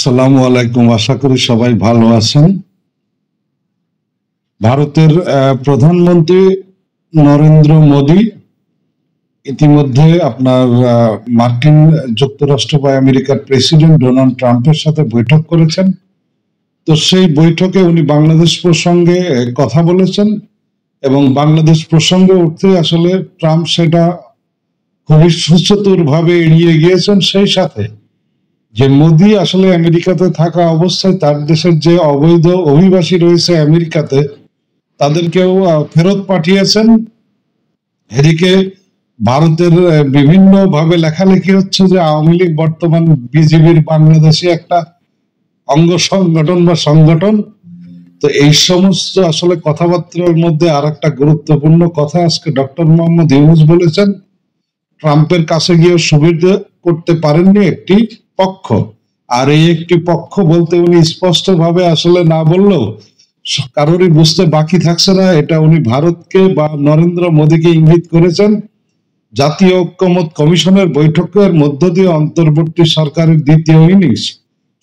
আসসালামু আলাইকুম। আশা করি সবাই ভালো আছেন। ভারতের প্রধানমন্ত্রী নরেন্দ্র মোদী ইতিমধ্যে আপনার মার্কিন যুক্তরাষ্ট্র বা আমেরিকার প্রেসিডেন্ট ডোনাল্ড ট্রাম্পের সাথে বৈঠক করেছেন। তো সেই বৈঠকে উনি বাংলাদেশ প্রসঙ্গে কথা বলেছেন এবং বাংলাদেশ প্রসঙ্গে উঠতে আসলে ট্রাম্প সেটা খুবই সুচতুরভাবে এড়িয়ে গিয়েছেন। সেই সাথে যে মোদি আসলে আমেরিকাতে থাকা অবস্থায় তার দেশের যে অবৈধ অভিবাসী রয়েছে আমেরিকাতে তাদেরকেও ফেরত পাঠিয়েছেন। এদিকে ভারতের বিভিন্ন ভাবে লেখালেখি হচ্ছে যে আওয়ামী লীগ বর্তমান বিজেপির বাংলাদেশে একটা অঙ্গ সংগঠন বা সংগঠন। তো এই সমস্ত আসলে কথাবার্তার মধ্যে আর একটা গুরুত্বপূর্ণ কথা আজকে ডক্টর মোহাম্মদ ইউনূস বলেছেন, ট্রাম্পের কাছে গিয়ে সুবিধা করতে পারেননি একটি পক্ষ। আর এই একটি পক্ষ বলতে উনি স্পষ্ট ভাবে আসলে না বললেও কারোরই বুঝতে বাকি থাকছে না, এটা উনি ভারতকে বা নরেন্দ্র মোদীকে ইঙ্গিত করেছেন। জাতীয় ঐক্যমত কমিশনের বৈঠকের মধ্য দিয়ে অন্তর্বর্তী সরকারের দ্বিতীয় ইনিংস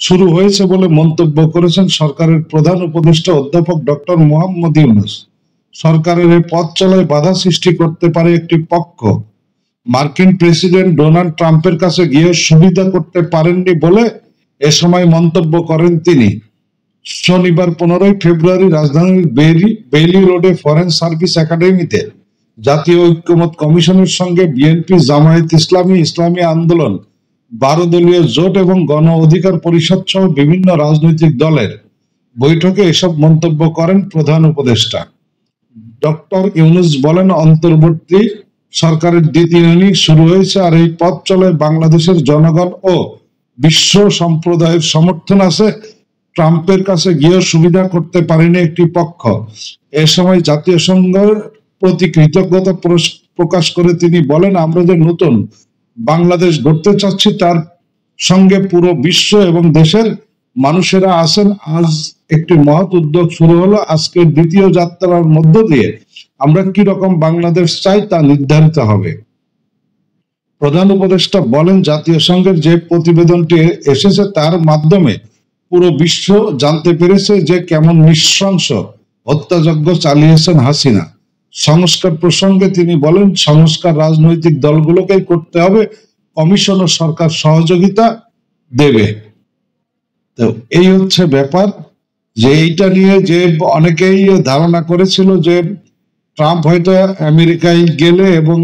শুরু হয়েছে বলে মন্তব্য করেছেন সরকারের প্রধান উপদেষ্টা অধ্যাপক ডক্টর মোহাম্মদ ইউনূস। সরকারের এই পথ চলায় বাধা সৃষ্টি করতে পারে একটি পক্ষ। মার্কিন প্রেসিডেন্ট ডোনাল্ড ট্রাম্পের কাছে গিয়ে সুবিধা করতে পারেননি বলে এ সময় মন্তব্য করেন তিনি। শনিবার 15 ফেব্রুয়ারি রাজধানীর বেইলি রোডে ফরেন সার্ভিস একাডেমিতে জাতীয় ঐক্যমত কমিশনের সঙ্গে বিএনপি, জামায়াত ইসলামী, ইসলামী আন্দোলন, 12 দলীয় জোট এবং গণ অধিকার পরিষদ সহ বিভিন্ন রাজনৈতিক দলের বৈঠকে এসব মন্তব্য করেন প্রধান উপদেষ্টা। ডক্টর ইউনূস বলেন, অন্তর্বর্তী সরকারের দ্বিতীয় ইনিংস শুরু হয়েছে আর এই পথ চলায় বাংলাদেশের জনগণ ও বিশ্ব সম্প্রদায়ের সমর্থন আছে। ট্রাম্পের কাছে গিয়ে সুবিধা করতে পারেনি একটি পক্ষ। এ সময় জাতীয় সংঘের প্রতি কৃতজ্ঞতা প্রকাশ করে তিনি বলেন, আমরা যে নতুন বাংলাদেশ গড়তে চাচ্ছি তার সঙ্গে পুরো বিশ্ব এবং দেশের মানুষেরা আছেন। আজ একটি মহৎ উদ্যোগ শুরু হলো। আজকের দ্বিতীয় যাত্রার মধ্য দিয়ে আমরা কি রকম বাংলাদেশ চাই তা নির্ধারিত হবে। প্রধান উপদেষ্টা বলেন, জাতীয় সংঘের যে প্রতিবেদনটি এসেছে তার মাধ্যমে পুরো বিশ্ব জানতে পেরেছে যে কেমন নৃশংস হত্যাযজ্ঞ চালিয়েছেন হাসিনা। সংস্কার প্রসঙ্গে তিনি বলেন, সংস্কার রাজনৈতিক দলগুলোকেই করতে হবে, কমিশন ও সরকার সহযোগিতা দেবে। তো এই হচ্ছে ব্যাপার, যে এইটা নিয়ে যে অনেকেই ধারণা করেছিল যে ট্রাম্প হয়তো আমেরিকায় গেলে এবং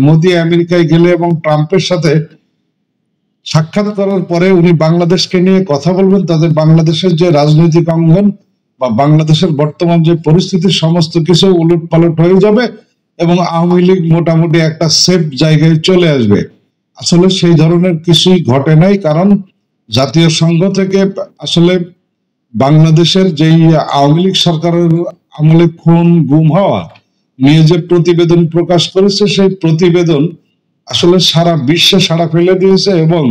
মোদি আমেরিকায় গেলে এবং ট্রাম্পের সাথে সাক্ষাৎ করার পরে উনি বাংলাদেশকে নিয়ে কথা বলবেন, তাদের বাংলাদেশের যে রাজনৈতিক অঙ্গন বা বাংলাদেশের বর্তমান যে পরিস্থিতি সমস্ত কিছু উলট পালট হয়ে যাবে এবং আওয়ামী লীগ মোটামুটি একটা সেফ জায়গায় চলে আসবে। আসলে সেই ধরনের কিছুই ঘটে নাই, কারণ জাতীয় সংঘ থেকে আসলে বাংলাদেশের যেই আওয়ামী লীগ সরকারের আমলে খুন গুম হওয়া নিয়ে যে প্রতিবেদন প্রকাশ করেছে সেই প্রতিবেদন আসলে সারা বিশ্বে সাড়া ফেলে দিয়েছে এবং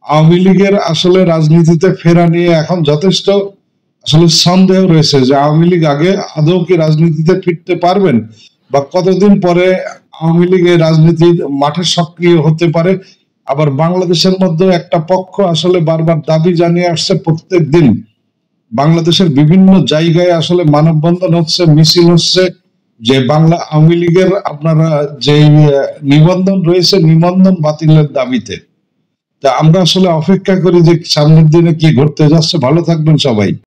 আওয়ামী লীগের আসলে রাজনীতিতে ফেরা নিয়ে এখন যথেষ্ট আসলে সন্দেহ রয়েছে যে আওয়ামী লীগ আগে আদৌ কি রাজনীতিতে ফিরতে পারবেন বা কতদিন পরে আওয়ামী লীগ এই রাজনীতির মাঠে সক্রিয় হতে পারে। আবার বাংলাদেশের মধ্যে একটা পক্ষ আসলে বারবার দাবি জানিয়ে আসছে, প্রত্যেক দিন বাংলাদেশের বিভিন্ন জায়গায় আসলে মানববন্ধন হচ্ছে, মিছিল হচ্ছে, যে বাংলা আওয়ামী লীগের আপনারা যে নিবন্ধন রয়েছে নিবন্ধন বাতিলের দাবিতে। তা আমরা আসলে অপেক্ষা করি যে সামনের দিনে কি ঘটতে যাচ্ছে। ভালো থাকবেন সবাই।